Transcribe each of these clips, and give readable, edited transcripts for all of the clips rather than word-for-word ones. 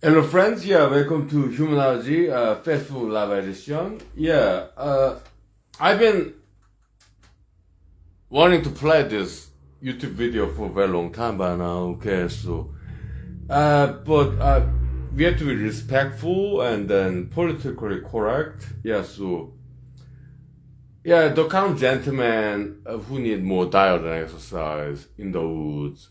Hello friends, welcome to Humanology, Fast Food Live Edition. I've been wanting to play this YouTube video for a very long time by now, but we have to be respectful and then politically correct, the kind of gentleman who need more diet and exercise in the woods,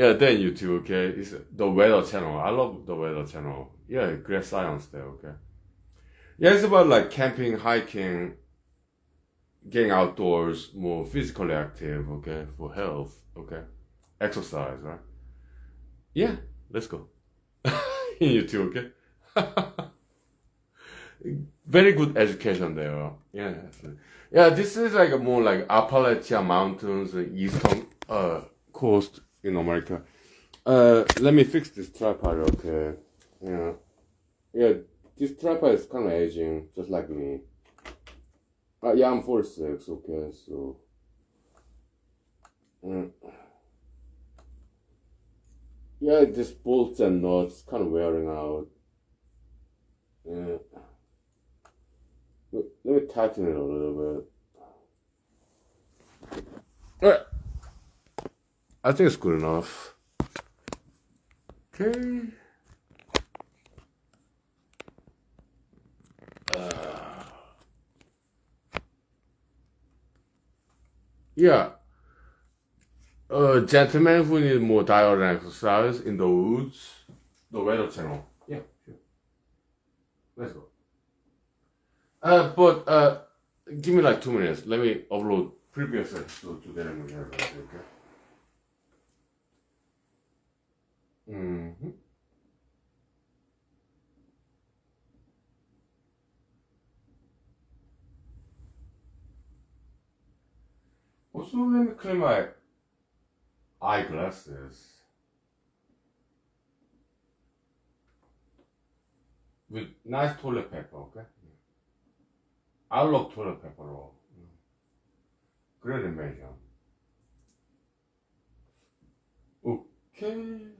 then YouTube, it's the weather channel. I love the weather channel. Great science there, it's about like camping, hiking, getting outdoors, more physically active, for health, exercise, right? Yeah, let's go. In YouTube, Very good education there. This is like a more like Appalachian Mountains, eastern coast in America. Let me fix this tripod, this tripod is kind of aging, just like me. I'm 46, so. This bolts and nuts kind of wearing out. Let me tighten it a little bit. I think it's good enough. Okay. Gentlemen who need more diet and exercise in the woods, the weather channel. Yeah, sure. Let's go. But give me like 2 minutes. Let me upload previous episode to them. Okay. Also, let me clean my eyeglasses with nice toilet paper, okay? I love toilet paper roll. Great invention. Okay.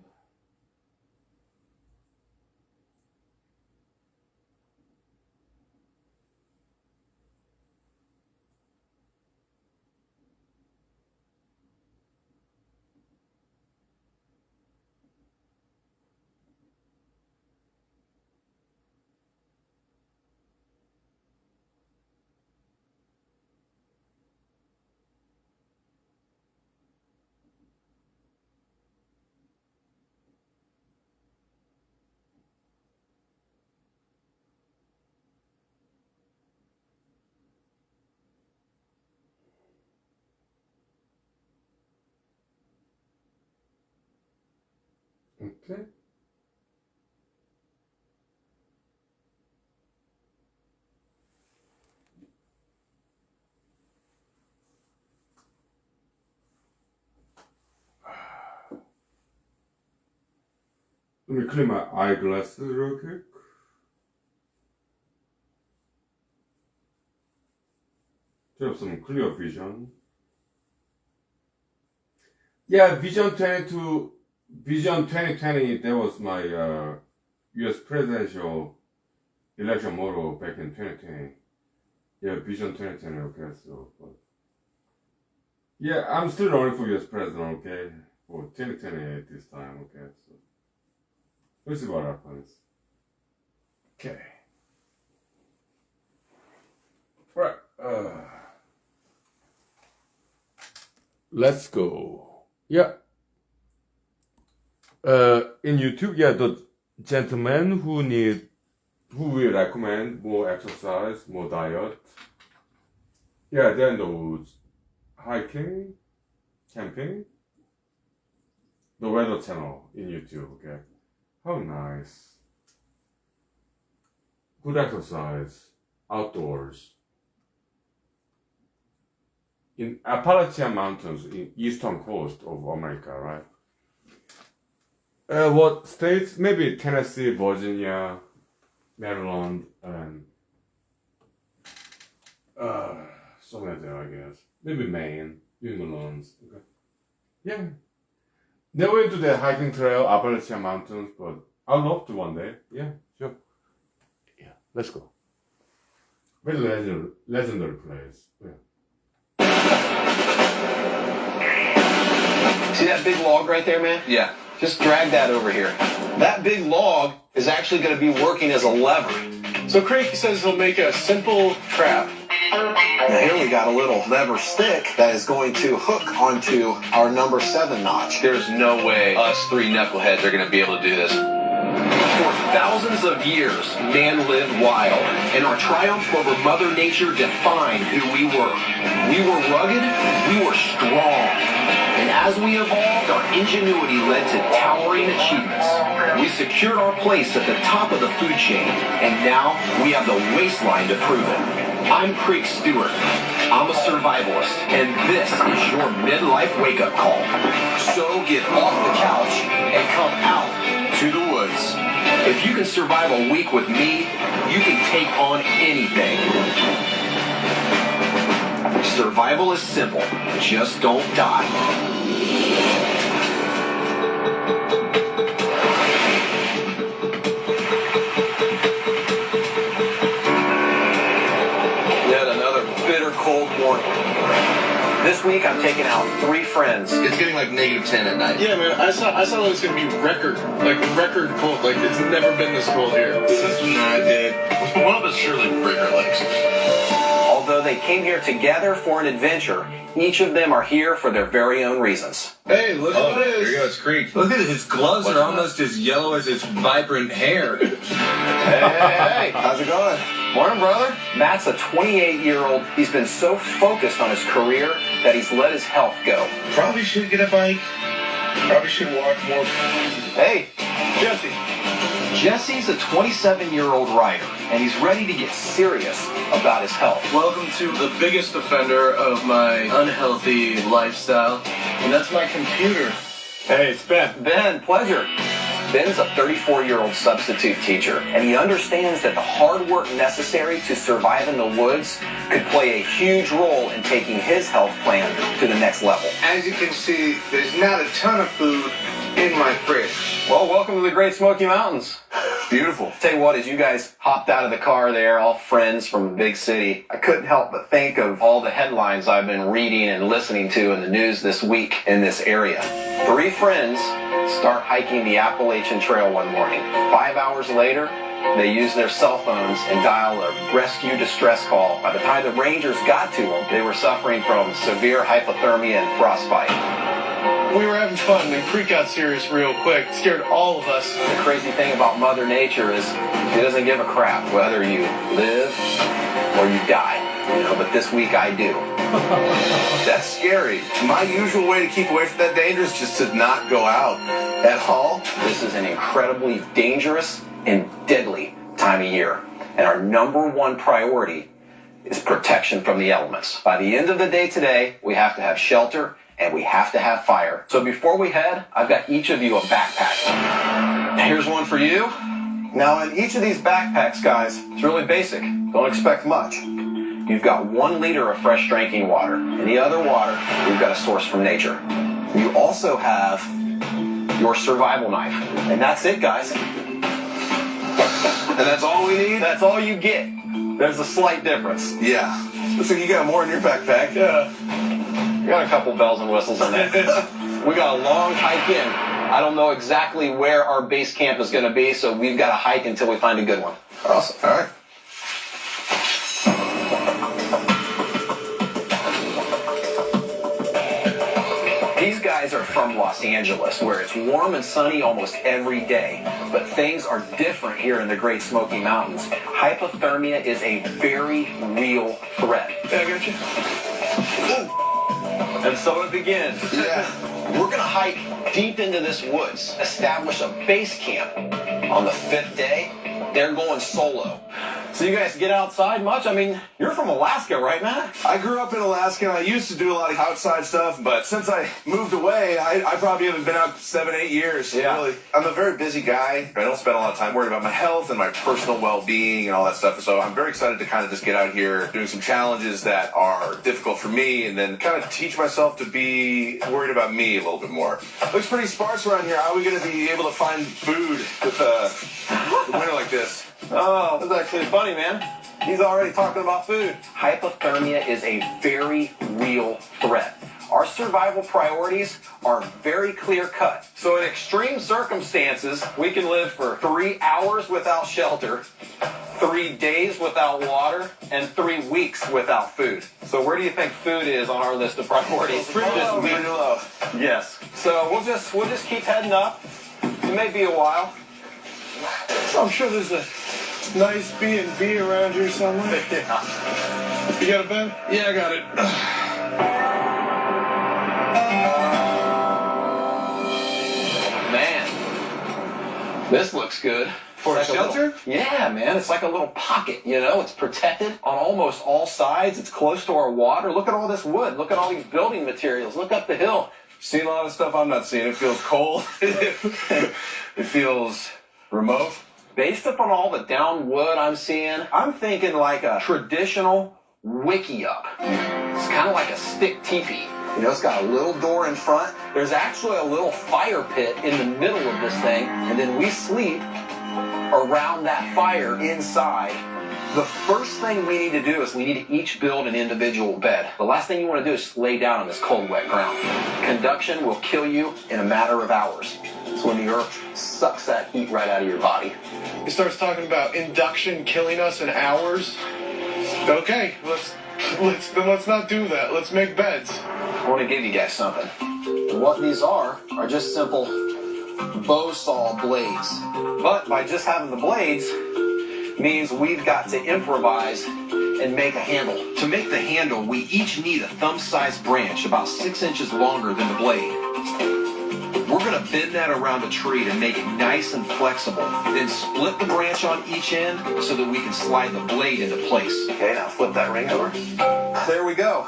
Okay. Let me clean my eyeglasses real quick. To have some clear vision. Vision 2020, that was my US presidential election motto back in 2020. Vision 2020, I'm still running for US president, for 2020 this time, so we'll see what happens. Okay. Right. Let's go. In YouTube, the gentleman who will recommend more exercise, more diet. They're in the woods, hiking, camping. The weather channel in YouTube, How nice. Good exercise, outdoors. In Appalachian Mountains, in eastern coast of America, right? What states? Maybe Tennessee, Virginia, Maryland, and somewhere there, I guess. Maybe Maine, New England. Never do the hiking trail, Appalachian Mountains, but I'd love to one day. Yeah, sure. Yeah, let's go. Very legendary place. Yeah. See that big log right there, man? Yeah. Just drag that over here. That big log is actually going to be working as a lever. So Craig says he'll make a simple trap. Now here we got a little lever stick that is going to hook onto our number 7 notch. There's no way us 3 knuckleheads are going to be able to do this. For thousands of years, man lived wild, and our triumph over Mother Nature defined who we were. We were rugged, we were strong, and as we evolved, our ingenuity led to towering achievements. We secured our place at the top of the food chain, and now we have the waistline to prove it. I'm Craig Stewart. I'm a survivalist, and this is your midlife wake-up call. So get off the couch and come out to the woods. If you can survive a week with me, you can take on anything. Survival is simple. Just don't die. Cold morning. This week I'm taking out 3 friends. It's getting like -10 at night. Yeah, man, I saw that it's gonna be record cold. Like it's never been this cold here. This is not it. One of us surely break our legs. Although they came here together for an adventure, each of them are here for their very own reasons. Hey, look at There this. you go, it's Creek. Look at it, his gloves are almost as yellow as his vibrant hair. Hey, how's it going? Morning, brother. Matt's a 28-year-old. He's been so focused on his career that he's let his health go. Probably should get a bike. Probably should walk more. Hey, Jesse. Jesse's a 27-year-old rider, and he's ready to get serious about his health. Welcome to the biggest offender of my unhealthy lifestyle, and that's my computer. Hey, it's Ben. Ben, pleasure. Ben's a 34-year-old substitute teacher, and he understands that the hard work necessary to survive in the woods could play a huge role in taking his health plan to the next level. As you can see, there's not a ton of food in my fridge. Well, welcome to the Great Smoky Mountains. Beautiful. Tell you what, as you guys hopped out of the car there, all friends from a big city, I couldn't help but think of all the headlines I've been reading and listening to in the news this week in this area. 3 friends start hiking the Appalachian Trail one morning. 5 hours later, they use their cell phones and dial a rescue distress call. By the time the Rangers got to them, they were suffering from severe hypothermia and frostbite. We were having fun, and then Creek got serious real quick. It scared all of us. The crazy thing about Mother Nature is she doesn't give a crap whether you live or you die. You know, but this week I do. That's scary. My usual way to keep away from that danger is just to not go out at all. This is an incredibly dangerous and deadly time of year. And our number 1 priority is protection from the elements. By the end of the day today, we have to have shelter and we have to have fire. So before we head, I've got each of you a backpack. Here's one for you. Now in each of these backpacks, guys, it's really basic. Don't expect much. You've got 1 liter of fresh drinking water. And the other water, we've got a source from nature. You also have your survival knife. And that's it, guys. And that's all we need? That's all you get. There's a slight difference. Yeah. Looks like you got more in your backpack. Yeah. We got a couple bells and whistles in there. We got a long hike in. I don't know exactly where our base camp is going to be, so we've got to hike until we find a good one. Awesome. All right. These guys are from Los Angeles, where it's warm and sunny almost every day. But things are different here in the Great Smoky Mountains. Hypothermia is a very real threat. Yeah, I got you. And so it begins. Yeah. We're going to hike deep into this woods, establish a base camp. On the 5th day, they're going solo. So you guys get outside much? I mean, you're from Alaska, right, man? I grew up in Alaska, and I used to do a lot of outside stuff, but since I moved away, I probably haven't been out 7, 8 years. Yeah. Really. I'm a very busy guy. I don't spend a lot of time worried about my health and my personal well-being and all that stuff, so I'm very excited to kind of just get out here doing some challenges that are difficult for me, and then kind of teach myself to be worried about me a little bit more. Looks pretty sparse around here. How are we going to be able to find food with a winter like this? Oh, that's actually funny, man. He's already talking about food. Hypothermia is a very real threat. Our survival priorities are very clear-cut. So in extreme circumstances, we can live for 3 hours without shelter, 3 days without water, and 3 weeks without food. So where do you think food is on our list of priorities? Pretty low. Yes. So we'll just keep heading up. It may be a while. I'm sure there's a nice B&B around here somewhere. Yeah. You got a bed? Yeah, I got it. Man, this looks good. For a It's like shelter? Yeah, man. It's like a little pocket, you know? It's protected on almost all sides. It's close to our water. Look at all this wood. Look at all these building materials. Look up the hill. Seen a lot of stuff I'm not seeing. It feels cold. It feels remote. Based upon all the down wood I'm seeing, I'm thinking like a traditional wickiup. It's kind of like a stick teepee. You know, it's got a little door in front. There's actually a little fire pit in the middle of this thing, and then we sleep around that fire inside. The first thing we need to do is we need to each build an individual bed. The last thing you want to do is lay down on this cold, wet ground. Conduction will kill you in a matter of hours. It's when the earth sucks that heat right out of your body. He starts talking about induction killing us in hours. Okay, let's not do that. Let's make beds. I want to give you guys something. And what these are just simple bow saw blades. But by just having the blades means we've got to improvise and make a handle. To make the handle, we each need a thumb-sized branch about 6 inches longer than the blade. We're going to bend that around a tree to make it nice and flexible. Then split the branch on each end so that we can slide the blade into place. Okay, now flip that ring over. There we go.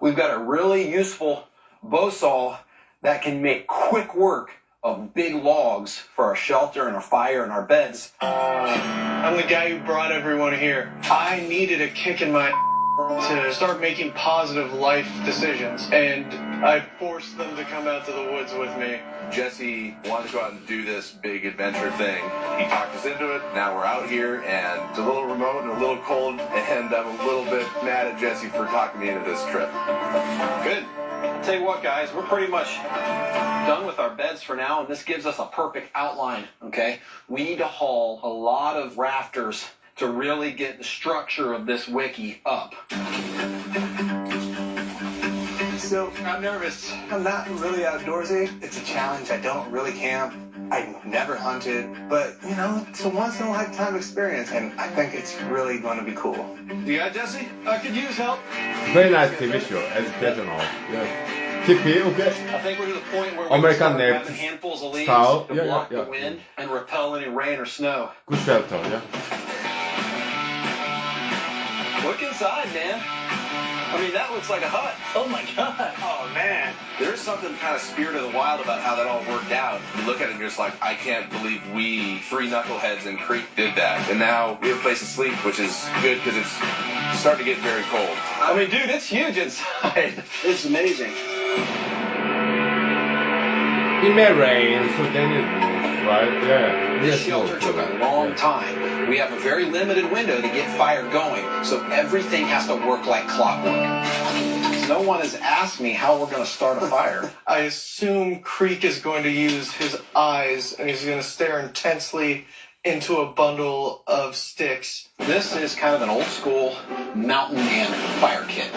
We've got a really useful bow saw that can make quick work of big logs for our shelter and our fire and our beds. I'm the guy who brought everyone here. I needed a kick in my to start making positive life decisions, and I forced them to come out to the woods with me. Jesse wanted to go out and do this big adventure thing. He talked us into it. Now we're out here, and it's a little remote and a little cold, and I'm a little bit mad at Jesse for talking me into this trip. Good. I'll tell you what, guys, we're pretty much done with our beds for now, and this gives us a perfect outline, okay? We need to haul a lot of rafters to really get the structure of this wiki up. So, I'm nervous. I'm not really outdoorsy. It's a challenge. I don't really camp. I've never hunted. But, you know, it's a once-in-a-lifetime experience, and I think it's really going to be cool. You got Jesse? I could use help. Very nice TV show, educational. Yeah. TP, okay. I think we're to the point where we American can start Navy grabbing handfuls of leaves style. to Yeah, block yeah, the wind and repel any rain or snow. Good shelter, yeah. Look inside, man. I mean, that looks like a hut. Oh my God. Oh, man. There's something kind of Spirit of the Wild about how that all worked out. You look at it and you're just like, I can't believe we, 3 knuckleheads in Creek, did that. And now we have a place to sleep, which is good because it's starting to get very cold. I mean, dude, it's huge inside. It's amazing. It may rain, so then it moves, right? Yeah. This Yes, shelter okay. took a long time. We have a very limited window to get fire going, so everything has to work like clockwork. No one has asked me how we're going to start a fire. I assume Creek is going to use his eyes, and he's going to stare intensely into a bundle of sticks. This is kind of an old school mountain man fire kit.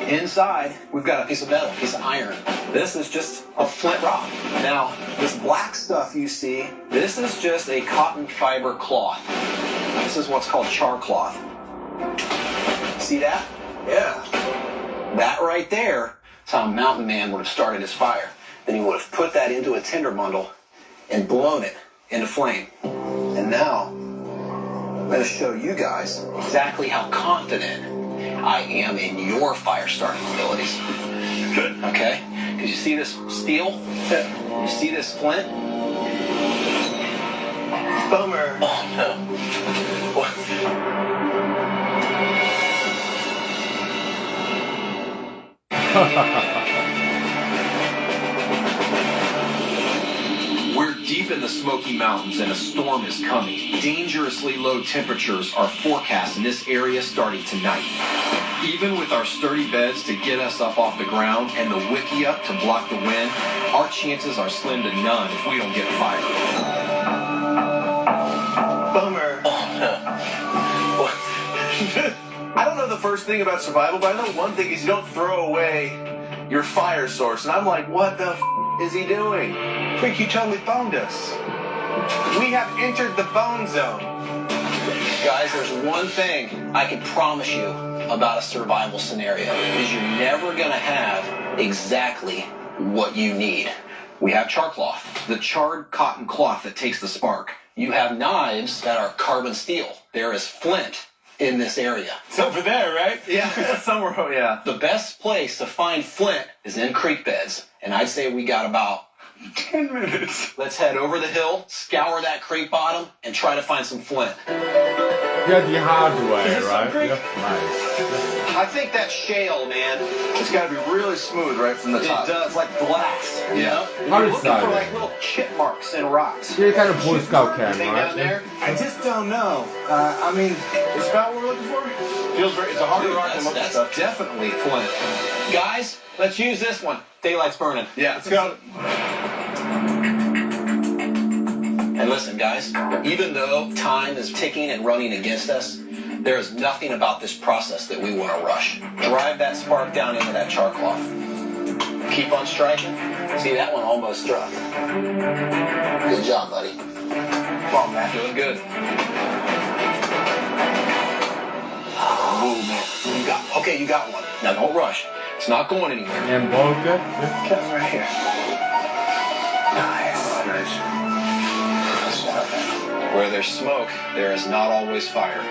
Inside, we've got a piece of metal, a piece of iron. This is just a flint rock. Now, this black stuff you see, this is just a cotton fiber cloth. This is what's called char cloth. See that? Yeah. That right there is how a mountain man would have started his fire. Then he would have put that into a tinder bundle and blown it into flame. And now, I'm going to show you guys exactly how confident I am in your fire starting abilities. Good. Okay? Because you see this steel? You see this flint? Bummer. Oh, no. What? We're deep in the Smoky Mountains and a storm is coming. Dangerously low temperatures are forecast in this area starting tonight. Even with our sturdy beds to get us up off the ground and the wiki up to block the wind, our chances are slim to none if we don't get fired. Bummer. Oh, no. What? I don't know the first thing about survival, but I know one thing is you don't throw away your fire source. And I'm like, what the is he doing? Quick, you totally phoned us. We have entered the bone zone. Guys, there's one thing I can promise you about a survival scenario, is you're never going to have exactly what you need. We have char cloth, The charred cotton cloth that takes the spark. you have knives that are carbon steel. There is flint in this area. It's over there, right? Yeah, somewhere, oh, yeah. The best place to find flint is in creek beds, and I'd say we got about 10 minutes. Let's head over the hill, scour that creek bottom, and try to find some flint. Yeah, the hard way, Is this some right? creek? Yeah, nice. I think that's shale, man. It's got to be really smooth right from the It top. does, like glass. You know? How You're is looking that? for like little chip marks in rocks. Yeah, kind of Boy Scout can, Anything right? down there? I just don't know. I mean, it's about what we're looking for. Feels very, it's a harder Dude, rock than most that's stuff. definitely flint. Guys, let's use this one. Daylight's burning. Yeah, Let's go. And listen, guys, even though time is ticking and running against us, there is nothing about this process that we want to rush. Drive that spark down into that char cloth. Keep on striking. See, that one almost struck. Good job, buddy. Come on, Matt. Doing good. Oh, man. You got one. Now, don't rush. It's not going anywhere. And Bolga? Yeah. Come right here. Nice. Where there's smoke, there is not always fire.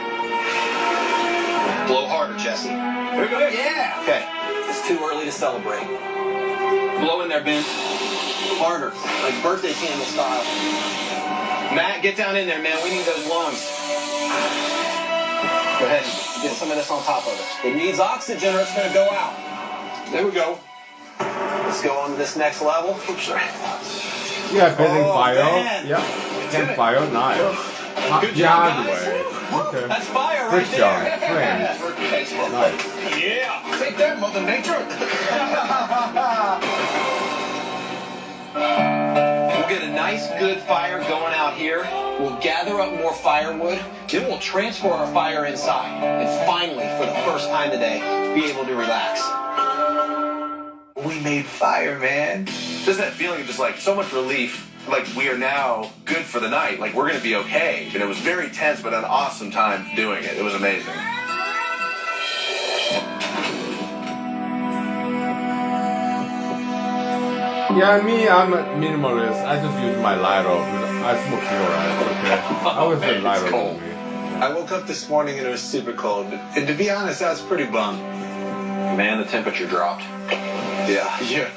Blow harder, Jesse. Here we go. Yeah. Okay, it's too early to celebrate. Blow in there, Ben. Harder, like birthday candle style. Matt, get down in there, man. We need those lungs. Go ahead and get some of this on top of it. It needs oxygen or it's going to go out. There we go. Let's go on to this next level. Oops, sorry. Yeah, building fire. man. Yeah, campfire, nice. Good The job, hard guys. way. Okay. That's fire right Good job, there. friends. Nice. Yeah. Take that, Mother Nature. We'll get a nice, good fire going out here. We'll gather up more firewood. Then we'll transfer our fire inside. And finally, for the first time today, be able to relax. We made fire, man. Just that feeling of just like so much relief. Like we are now good for the night. Like we're going to be okay. And it was very tense, but an awesome time doing it. It was amazing. Yeah, me, I'm a minimalist. I just use my lighter. I smoke cigarettes, okay? I always say lighter cold. with me. I woke up this morning and it was super cold. And to be honest, I was pretty bummed. Man, the temperature dropped. Yeah.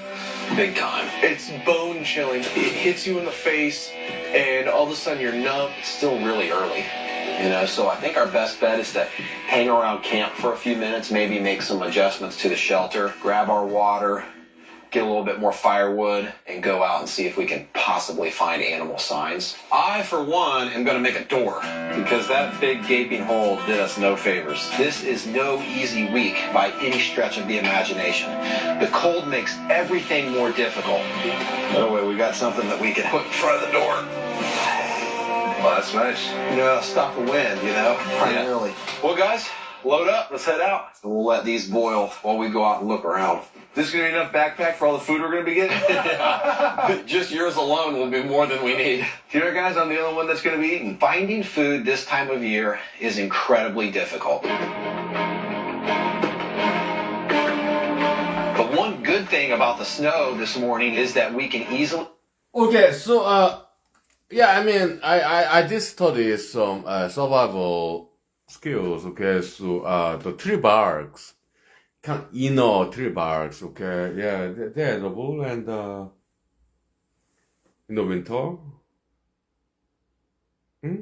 Big time. It's bone chilling. It hits you in the face, and all of a sudden you're numb. It's still really early. You know, so I think our best bet is to hang around camp for a few minutes, maybe make some adjustments to the shelter, grab our water, get a little bit more firewood, and go out and see if we can possibly find animal signs. I, for one, am going to make a door, because that big gaping hole did us no favors. This is no easy week by any stretch of the imagination. The cold makes everything more difficult. By the way, we got something that we can put in front of the door. Well, that's nice. You know, stop the wind, you know, primarily. Well, guys, load up. Let's head out. And we'll let these boil while we go out and look around. This is going to be enough backpack for all the food we're going to be getting? Just yours alone will be more than we need. Here, guys, I'm the only one that's going to be eating. Finding food this time of year is incredibly difficult. But one good thing about the snow this morning is that we can easily... Okay, so Yeah, I mean, I did study some survival skills. Okay, so the tree barks, kind of tree barks. Okay, yeah, they're edible and in the winter. Hmm?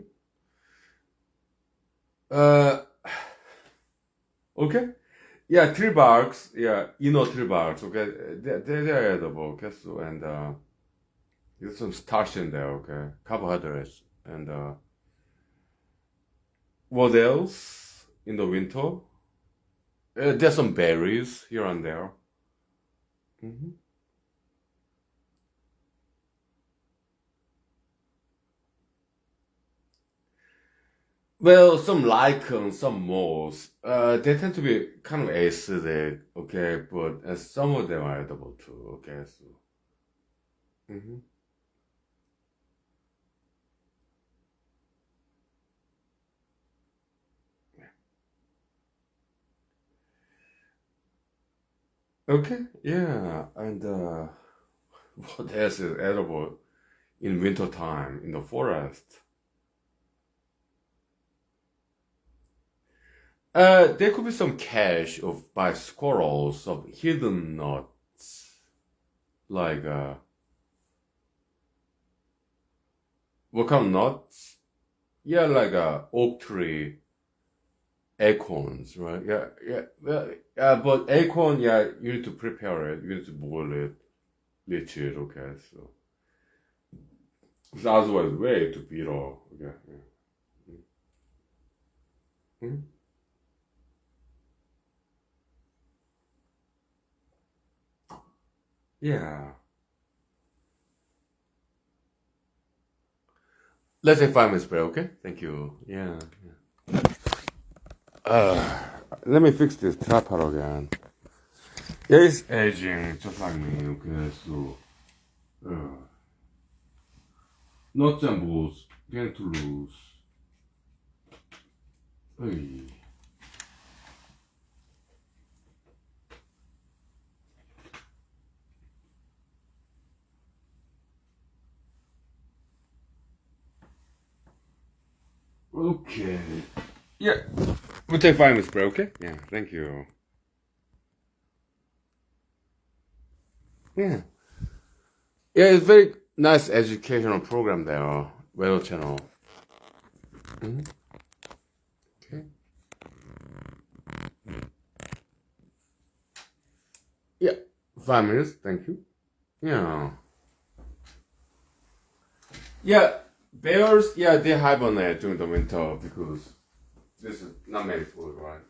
Uh, okay. Yeah, tree barks. Yeah, tree barks. Okay, they're edible. Okay, so and there's some starch in there. Okay, carbohydrates and what else in the winter? There's some berries here and there. Hmm. Well, some lichen, some moss. They tend to be kind of acidic. Okay, but some of them are edible too. Okay, so. Hmm. Okay, yeah, and what else is edible in winter time in the forest? There could be some cache of by squirrels of hidden nuts, like what kind of nuts? Yeah, like oak tree acorns, right? Yeah, yeah, yeah. But acorn, yeah, you need to prepare it. You need to boil it, bleach it. Okay, so 'cause otherwise, way too bitter. Okay, yeah. Hmm? Yeah. Let's say 5 minutes break, okay? Thank you. Yeah. Uh, Let me fix this tripod again. Yeah, it's aging just like me, okay? So, nuts and bolts getting too loose. Hey. Okay. Yeah. We'll take 5 minutes break, okay? Yeah, thank you. Yeah. Yeah, it's very nice educational program there, Weather Channel. Mhm. Okay. Yeah, 5 minutes, thank you. Yeah. Yeah, bears, yeah, they hibernate during the winter because this is not made food, right?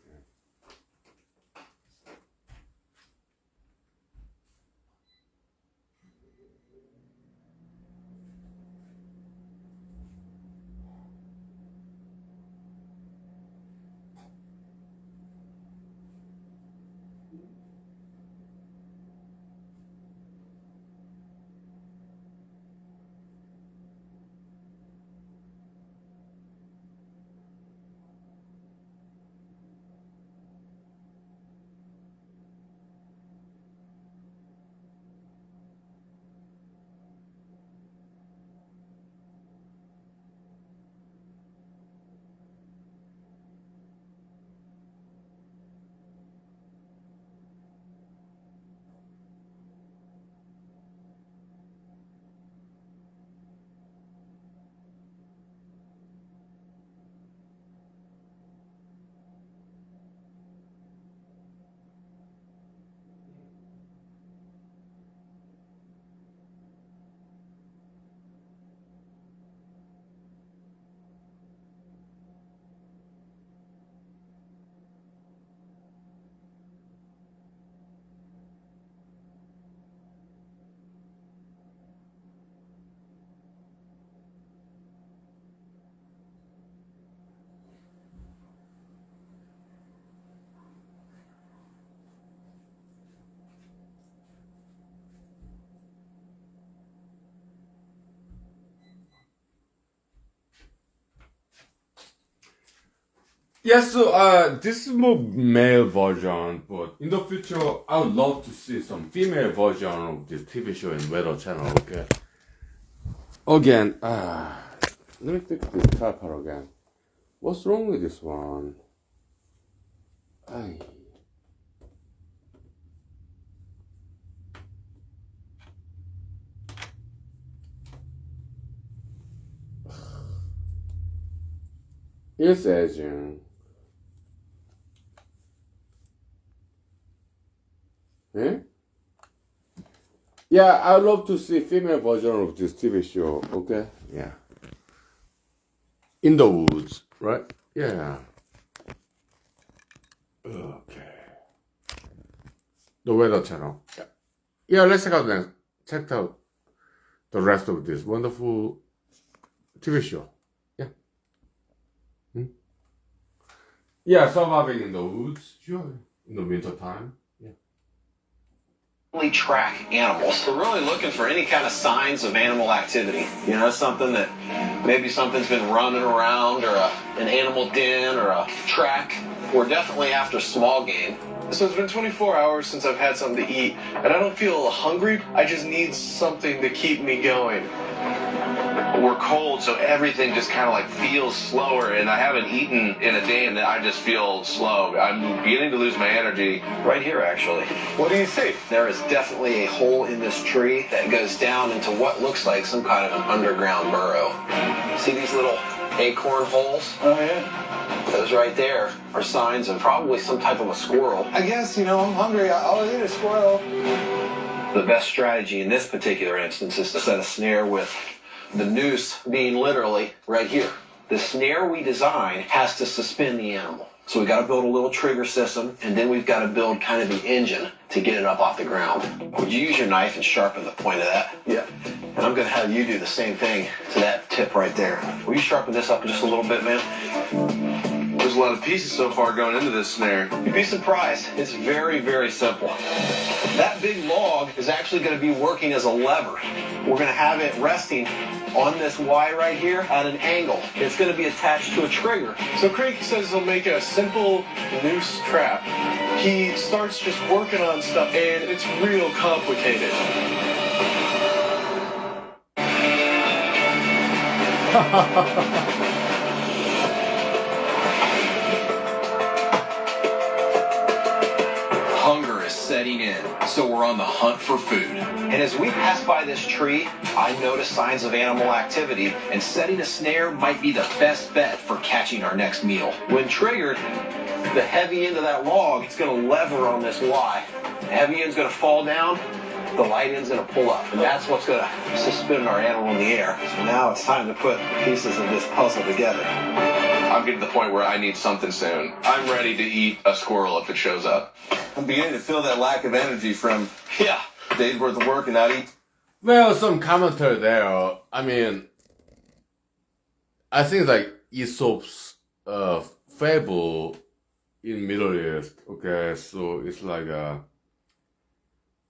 Yeah, so this is more male version, but in the future, I would love to see some female version of this TV show in Weather Channel, okay? Again, let me fix this tripod again. What's wrong with this one? Ay. It's edging. Eh? Yeah, I'd love to see female version of this TV show, okay? Yeah. In the woods, right? Yeah. Okay. The Weather Channel. Yeah. Yeah, let's check out the rest of this wonderful TV show. Yeah. Yeah, surviving in the woods, sure. In the winter time. Track animals. We're really looking for any kind of signs of animal activity. You know, something that maybe something's been running around, or an animal den, or a track. We're definitely after small game. So it's been 24 hours since I've had something to eat, and I don't feel hungry. I just need something to keep me going. We're cold, so everything just kind of like feels slower, and I haven't eaten in a day, and I just feel slow. I'm beginning to lose my energy. Right here, actually. What do you see? There is definitely a hole in this tree that goes down into what looks like some kind of an underground burrow. See these little acorn holes? Oh, yeah. Those right there are signs of probably some type of a squirrel. I guess, I'm hungry. I'll eat a squirrel. The best strategy in this particular instance is to set a snare with the noose being literally right here. The snare we design has to suspend the animal. So we got to build a little trigger system, and then we've got to build kind of the engine to get it up off the ground. Would you use your knife and sharpen the point of that? Yeah. And I'm going to have you do the same thing to that tip right there. Will you sharpen this up just a little bit, man? There's a lot of pieces so far going into this snare. You'd be surprised. It's very, very simple. That big log is actually going to be working as a lever. We're going to have it resting on this Y right here at an angle. It's going to be attached to a trigger. So Craig says he'll make a simple noose trap. He starts just working on stuff, and it's real complicated. Hunger is setting in, so we're on the hunt for food. And as we pass by this tree, I notice signs of animal activity, and setting a snare might be the best bet for catching our next meal. When triggered, the heavy end of that log is going to lever on this Y. The heavy end's going to fall down, the light end's going to pull up, and that's what's going to suspend our animal in the air. So now it's time to put pieces of this puzzle together. I'm getting to the point where I need something soon. I'm ready to eat a squirrel if it shows up. I'm beginning to feel that lack of energy from days worth of work and not eat. Well, some commentary there. I mean, I think like Aesop's fable in Middle East. Okay, so it's like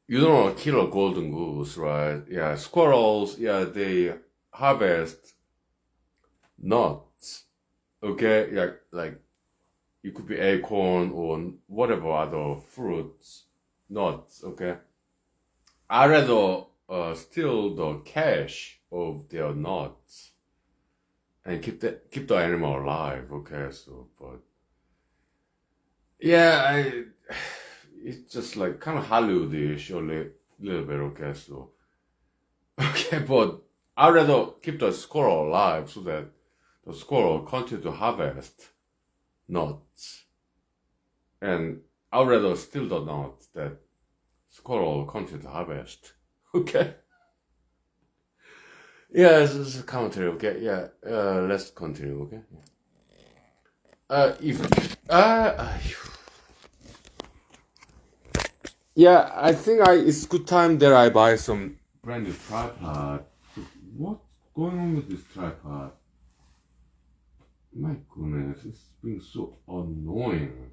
you don't want to kill a golden goose, right? Yeah, squirrels. Yeah, they harvest nuts. Okay, yeah, like it could be acorn or whatever other fruits, nuts. Okay, I rather steal the cash of their nuts and keep the animal alive. Okay, so but yeah, it's just like kind of Hollywoodish a little bit. Okay, so okay, but I rather keep the squirrel alive so that the squirrel continue to harvest nuts, and I rather steal the nuts that squirrel continue to harvest. Okay. Yeah, it's a commentary. Okay. Yeah. Let's continue. Okay. Yeah, I think it's good time that I buy some brand new tripod. What's going on with this tripod? My goodness, it's being so annoying.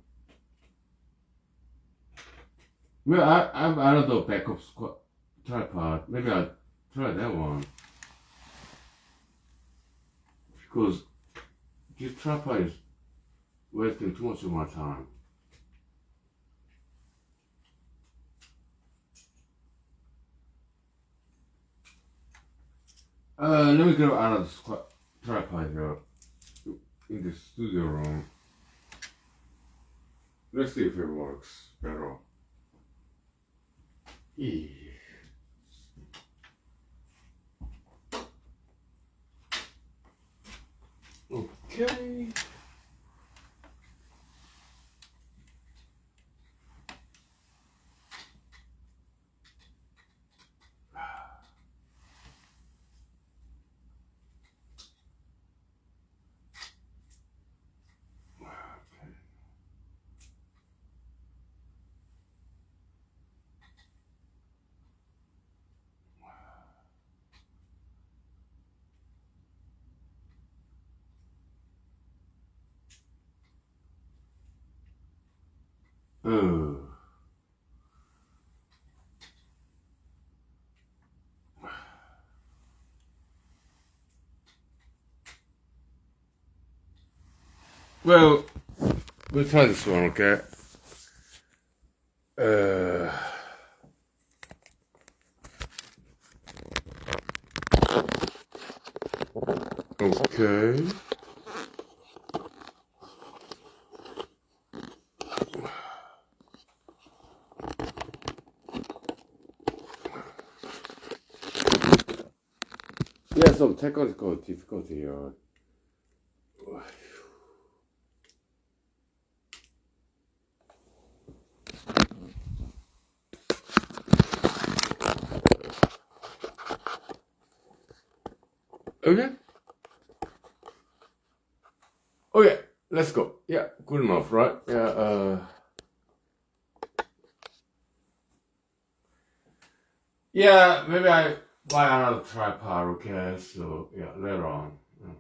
Well, I'm out of the backup tripod. Maybe I'll try that one. Because this tripod is wasting too much of my time. Let me grab another tripod here in the studio room. Let's see if it works better. Yeah. Okay. Well, we'll try this one, okay? Okay. Yeah, some technical difficulty here. Okay. Okay, let's go. Yeah, good enough, right? Yeah, yeah, maybe I buy another tripod, okay? So, yeah, later on. Yeah.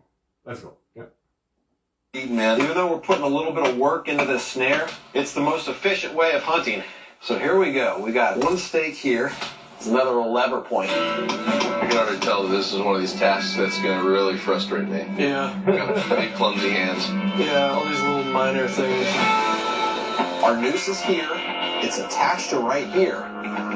Let's go. Yeah. Man, even though we're putting a little bit of work into this snare, it's the most efficient way of hunting. So here we go. We got one stake here. It's another little lever point. I can already tell that this is one of these tasks that's going to really frustrate me. Yeah. Got big, clumsy hands. Yeah, all these little minor things. Our noose is here. It's attached to right here.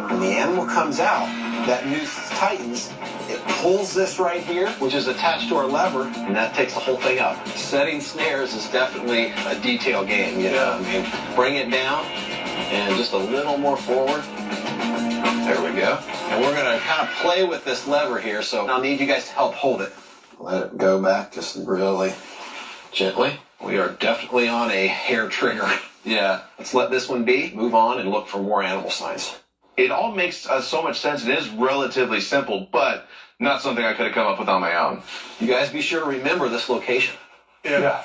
When the animal comes out, that noose tightens. It pulls this right here, which is attached to our lever, and that takes the whole thing up. Setting snares is definitely a detail game, you know? I mean, bring it down and just a little more forward. There we go. And we're going to kind of play with this lever here, so I'll need you guys to help hold it. Let it go back just really gently. We are definitely on a hair trigger. Yeah. Let's let this one be, move on, and look for more animal signs. It all makes so much sense. It is relatively simple, but not something I could have come up with on my own. You guys be sure to remember this location. Yeah.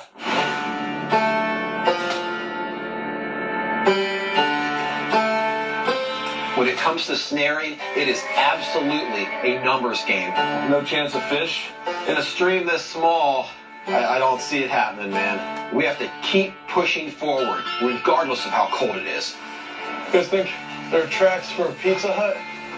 When it comes to snaring, it is absolutely a numbers game. No chance of fish? In a stream this small, I don't see it happening, man. We have to keep pushing forward, regardless of how cold it is. You guys think there are tracks for Pizza Hut?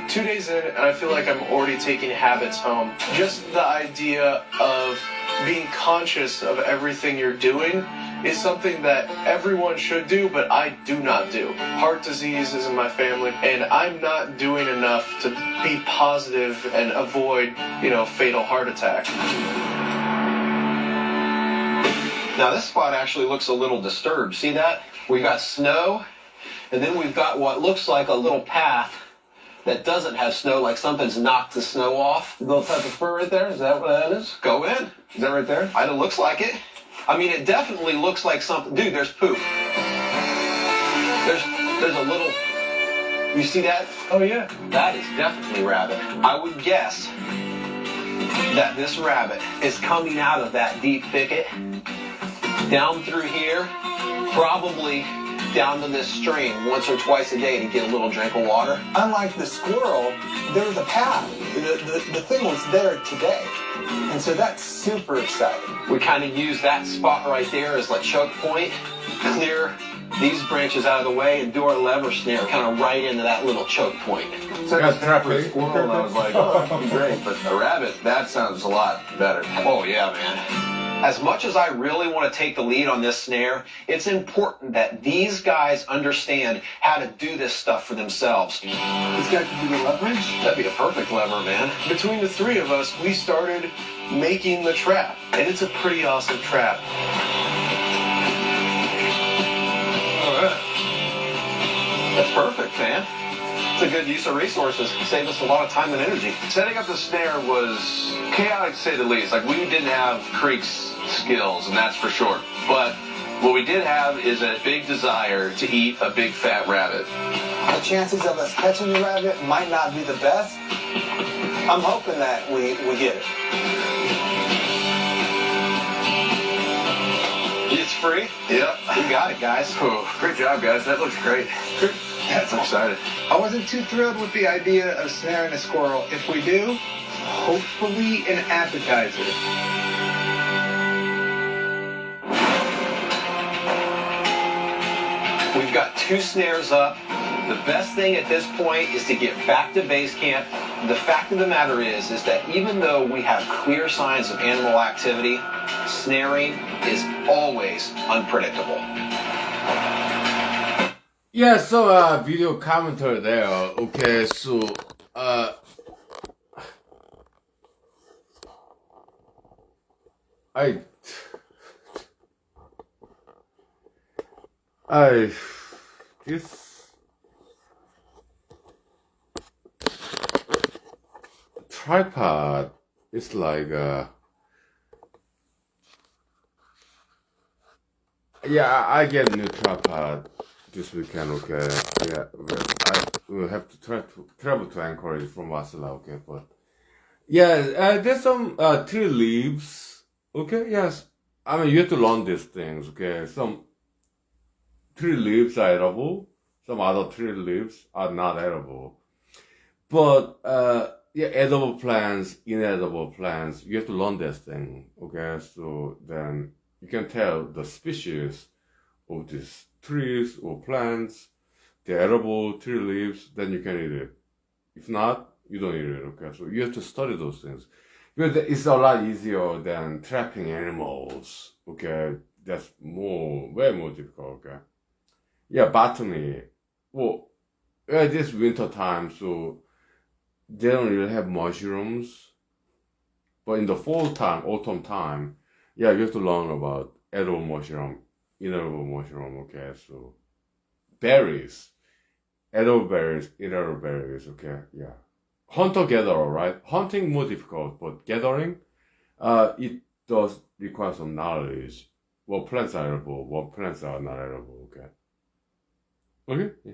2 days in, and I feel like I'm already taking habits home. Just the idea of being conscious of everything you're doing is something that everyone should do, but I do not do. Heart disease is in my family, and I'm not doing enough to be positive and avoid, fatal heart attack. Now this spot actually looks a little disturbed. See that? We've got snow, and then we've got what looks like a little path that doesn't have snow, like something's knocked the snow off. A little type of fur right there? Is that what that is? Go in. Is that right there? It looks like it. I mean, it definitely looks like something. Dude, there's poop. There's a little. You see that? Oh, yeah. That is definitely rabbit. I would guess that this rabbit is coming out of that deep thicket, down through here, probably down to this stream once or twice a day to get a little drink of water. Unlike the squirrel, there was a path. The thing was there today. And so that's super exciting. We kind of use that spot right there as a choke point, clear these branches out of the way, and do our lever snare kind of right into that little choke point. So I was for a squirrel, and I was like, oh, that'd be great. But a rabbit, that sounds a lot better. Oh, yeah, man. As much as I really want to take the lead on this snare, it's important that these guys understand how to do this stuff for themselves. This guy can do the leverage? That'd be a perfect lever, man. Between the three of us, we started making the trap, and it's a pretty awesome trap. All right. That's perfect, man. It's a good use of resources. Save us a lot of time and energy. Setting up the snare was chaotic, to say the least. Like, we didn't have Creek's skills, and that's for sure. But what we did have is a big desire to eat a big fat rabbit. The chances of us catching the rabbit might not be the best. I'm hoping that we get it. It's free? Yep. We got it, guys. Oh, great job, guys. That looks great. I'm excited. I wasn't too thrilled with the idea of snaring a squirrel. If we do, hopefully an appetizer. We've got 2 snares up. The best thing at this point is to get back to base camp. The fact of the matter is that even though we have clear signs of animal activity, snaring is always unpredictable. Yeah, so video commentary there. Okay, so this tripod is like yeah, I get a new tripod this weekend, okay. Yeah, I will have to travel to Anchorage from Wasilla, okay, but yeah, there's some tree leaves, okay, yes. I mean, you have to learn these things, okay. Some tree leaves are edible, some other tree leaves are not edible. But yeah, edible plants, inedible plants, you have to learn this thing, okay. So then you can tell the species of these trees or plants, the edible tree leaves, then you can eat it. If not, you don't eat it, okay? So you have to study those things. Because it's a lot easier than trapping animals, okay? That's way more difficult, okay? Yeah, botany. Well, this winter time, so they don't really have mushrooms. But in the fall time, autumn time, yeah, you have to learn about edible mushroom, inedible mushroom, okay? So berries, edible berries, inedible berries, okay? Yeah. Hunter-gatherer, right? Hunting more difficult, but gathering, it does require some knowledge. What plants are edible, what plants are not edible, okay? Okay? Yeah.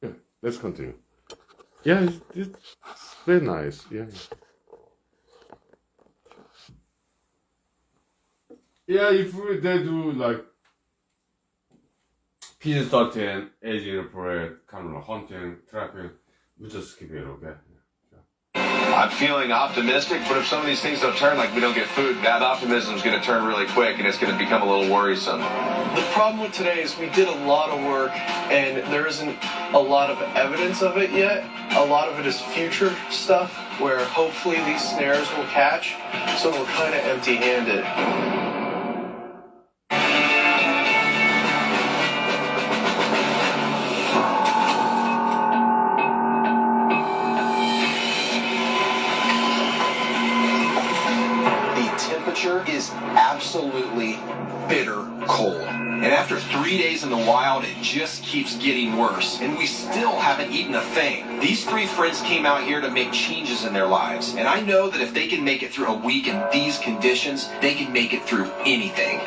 Yeah, let's continue. Yeah, it's very nice, yeah. Yeah, if they do like PG-13, age inappropriate, kind of like hunting, trapping, we just skip it, okay? I'm feeling optimistic, but if some of these things don't turn, like we don't get food, that optimism is going to turn really quick, and it's going to become a little worrisome. The problem with today is we did a lot of work, and there isn't a lot of evidence of it yet. A lot of it is future stuff, where hopefully these snares will catch, so we're kind of empty-handed. Is absolutely bitter cold. And after 3 days in the wild, it just keeps getting worse. And we still haven't eaten a thing. These 3 friends came out here to make changes in their lives. And I know that if they can make it through a week in these conditions, they can make it through anything.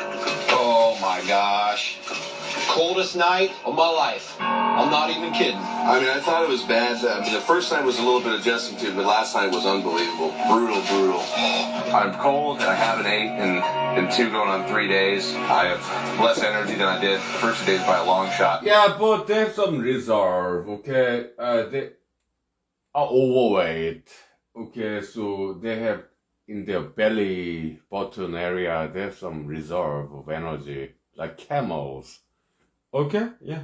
Oh my gosh. Coldest night of my life. I'm not even kidding. I mean, I thought it was bad. I mean, the first night was a little bit adjusting to, but last night was unbelievable. Brutal. I'm cold, and I haven't ate in 2 going on 3 days. I have less energy than I did the first 2 days by a long shot. Yeah, but they have some reserve, okay? They are overweight, okay? So they have in their belly button area, they have some reserve of energy, like camels. Okay, yeah.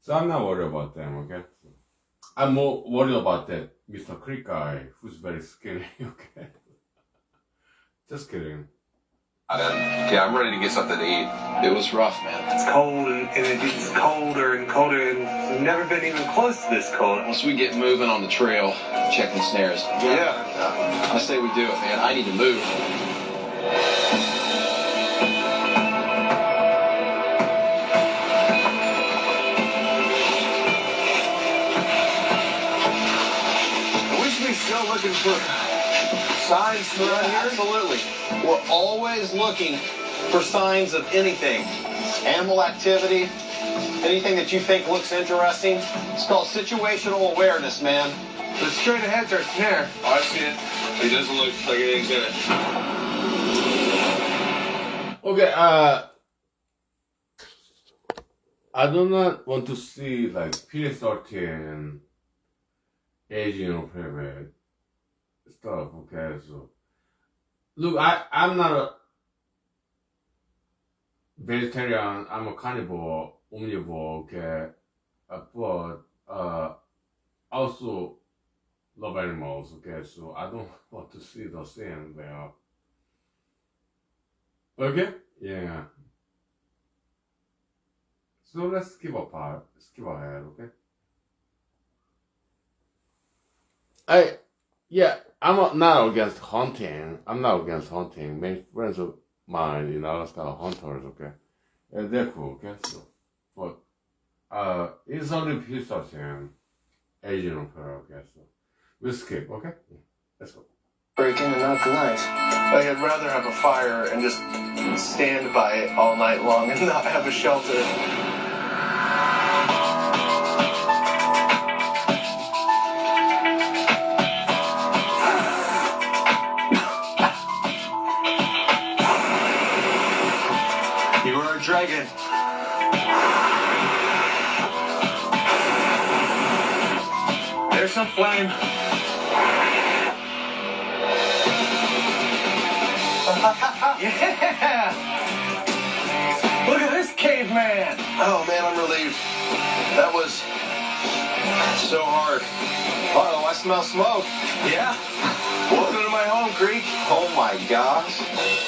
So I'm not worried about them, okay? I'm more worried about that Mr. Creek guy who's very skinny, okay? Just kidding. And yeah, I'm ready to get something to eat. It was rough, man. It's cold and it gets colder and colder, and we've never been even close to this cold. Once we get moving on the trail, checking snares. Yeah. I say we do it, man. I need to move. We should be still looking for signs around here. Absolutely. We're always looking for signs of anything. Animal activity, anything that you think looks interesting. It's called situational awareness, man. The straight ahead's our snare. Oh, I see it. It doesn't look like anything's in it. Okay, I do not want to see like P13 aging or private stuff, okay? So, look, I'm not a vegetarian, I'm a carnivore, omnivore, okay? But, also love animals, okay? So I don't want to see those things there. Okay? Yeah. So let's skip ahead, okay? I'm not against hunting. I'm not against hunting. Many friends of mine in Alaska are hunters, okay? And they're cool, okay? So, but, it's only P13 Asian opera, okay? So, we'll skip, okay? Yeah. Let's go. Break in and knock the lights. I'd rather have a fire and just stand by it all night long and not have a shelter. You are a dragon. There's some flame. Yeah! Look at this caveman! Oh man, I'm relieved. That was so hard. Uh-oh, I smell smoke. Yeah? Welcome to my home, Creek. Oh my gosh.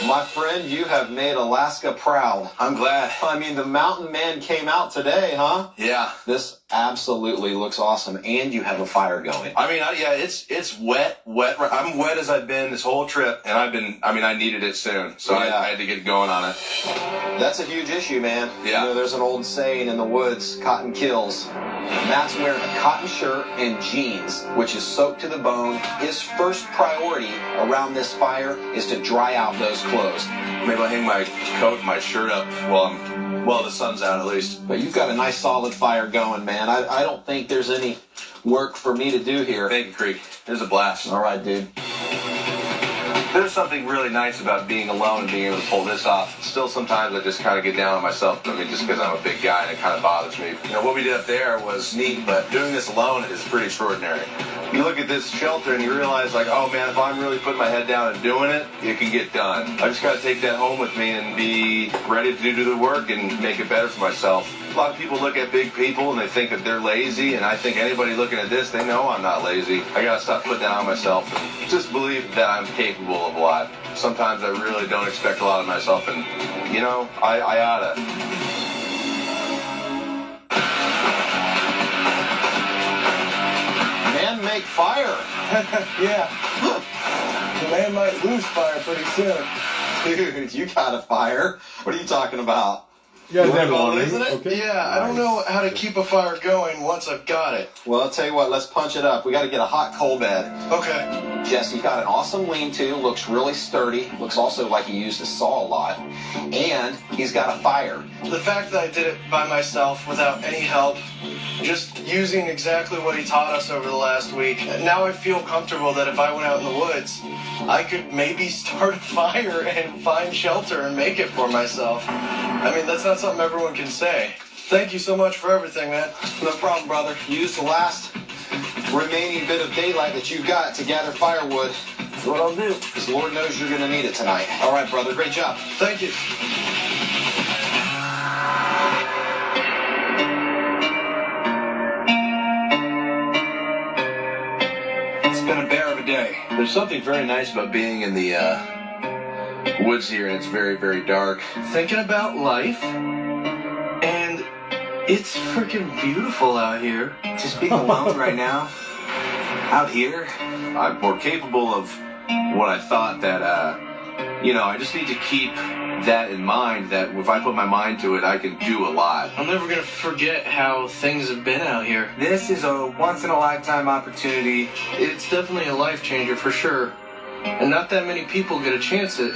My friend, you have made Alaska proud. I'm glad. I mean, the mountain man came out today, huh? Yeah. This absolutely looks awesome. And you have a fire going. I mean, it's wet. I'm wet as I've been this whole trip, and I needed it soon, so Yeah. I had to get going on it. That's a huge issue, man. Yeah. You know, there's an old saying in the woods, cotton kills. Matt's wearing a cotton shirt and jeans, which is soaked to the bone. His first priority around this fire is to dry out those clothes. Maybe I'll hang my coat and my shirt up while the sun's out at least. But you've got a nice solid fire going, man. I don't think there's any work for me to do here. Thank you, Creek. There's a blast. All right, dude. There's something really nice about being alone and being able to pull this off. Still, sometimes I just kind of get down on myself. I mean, just because I'm a big guy and it kind of bothers me. You know, what we did up there was neat, but doing this alone is pretty extraordinary. You look at this shelter and you realize, like, oh man, if I'm really putting my head down and doing it, it can get done. I just got to take that home with me and be ready to do the work and make it better for myself. A lot of people look at big people and they think that they're lazy, and I think anybody looking at this, they know I'm not lazy. I gotta stop putting that on myself and just believe that I'm capable of a lot. Sometimes I really don't expect a lot of myself, and you know, I oughta. Man, make fire. Yeah. The man might lose fire pretty soon. Dude, you got a fire. What are you talking about? Yeah, You wanna that call it, morning, isn't it? okay? Yeah, I don't know how to keep a fire going once I've got it. Well, I'll tell you what, let's punch it up. We got to get a hot coal bed. Okay. Jesse's got an awesome lean-to, looks really sturdy, looks also like he used a saw a lot, and he's got a fire. The fact that I did it by myself without any help, just using exactly what he taught us over the last week, now I feel comfortable that if I went out in the woods, I could maybe start a fire and find shelter and make it for myself. I mean, that's not something everyone can say. Thank you so much for everything, man. No problem, brother. Use the last remaining bit of daylight that you got to gather firewood. That's what I'll do. Because Lord knows you're going to need it tonight. All right, brother. Great job. Thank you. It's been a bear of a day. There's something very nice about being in the woods here, and it's very, very dark. Thinking about life, and it's freaking beautiful out here. Just being alone right now, out here. I'm more capable of what I thought that, I just need to keep that in mind, that if I put my mind to it, I can do a lot. I'm never gonna forget how things have been out here. This is a once-in-a-lifetime opportunity. It's definitely a life changer for sure. And not that many people get a chance at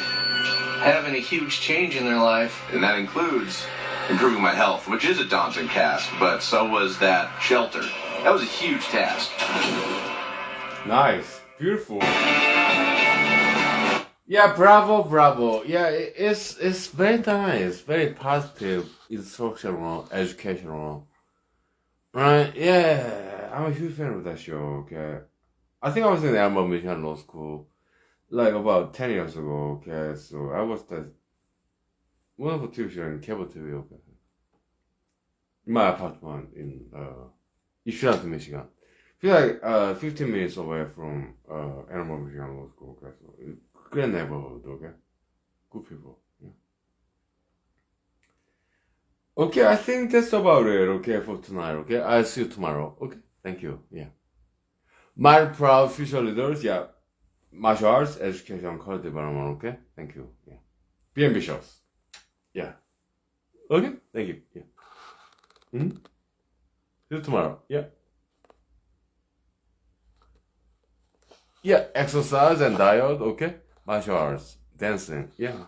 having a huge change in their life. And that includes improving my health, which is a daunting task, but so was that shelter. That was a huge task. Nice. Beautiful. Yeah, bravo. Yeah, it's very nice, very positive, instructional, educational. Right? Yeah, I'm a huge fan of that show, okay? I think I was in the Alma Mission Law School, like about 10 years ago, okay? So I was the wonderful tuition in cable TV, okay? In my apartment in, Ypsilanti, Michigan. Feel like 15 minutes away from Alma Mission Law School, okay? So great neighborhood, okay? Good people, yeah. Okay, I think that's about it, okay, for tonight, okay? I'll see you tomorrow, okay? Thank you, yeah. My proud future leaders, yeah. Martial arts, education, quality development, okay? Thank you, yeah. Be ambitious, yeah. Okay, thank you, yeah. See you tomorrow, yeah. Yeah, exercise and diet, okay? Martial arts, dancing, yeah.